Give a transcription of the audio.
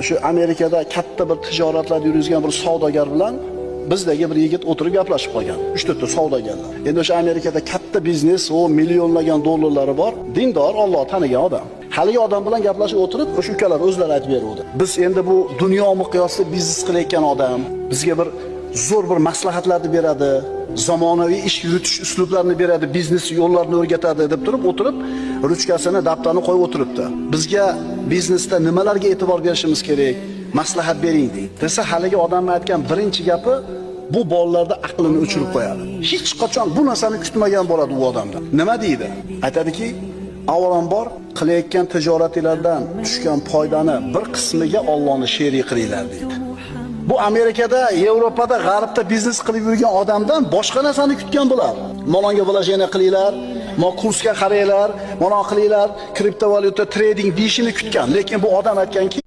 O'sha Amerikada katta bir tijoratlar yurgizgan bir savdogar bilan bizdagi bir yigit o'tirib gaplashib qolgan. 3-4 ta savdogarlar. Endi o'sha Amerikada katta biznes, o millionlagan dollarlari bor, dindor, Alloh tanigan odam. Haligi odam bilan gaplashib o'tirib, o'sha ukalar o'zlari aytib berdi. Biz endi bu dunyo miqyosida biznes qilayotgan odam bizga bir zo'r bir maslahatlarni beradi, zamonaviy ish yuritish uslublarini beradi, biznes yo'llarini o'rgatadi deb o'tirib, ruchkasini, daftarini qo'yib o'tiribdi. Bizga biznesda nimalarga e'tibor berishimiz kerak? Maslahat bering deydi. Desa haligi odamning aytgan birinchi gapi bu bolalarda aqlini o'chirib qo'yadi. Hech qachon bu narsani kutmagan bo'ladi u odamdan. Nima deydi? Aytadiki, avvalambor qilayotgan tijoratinglardan tushgan foydani bir qismiga Allohni sherik qilinglar deydi. Bu Amerikada, Yevropada, G'arbda biznes qilib yurgan odamdan boshqa narsani kutgan bo'lar. Mononga bo'lajana qilinglar, mo kursga qaranglar, monon qilinglar, kriptovalyuta trading deyishini kutgan. Lekin bu odam aytganki,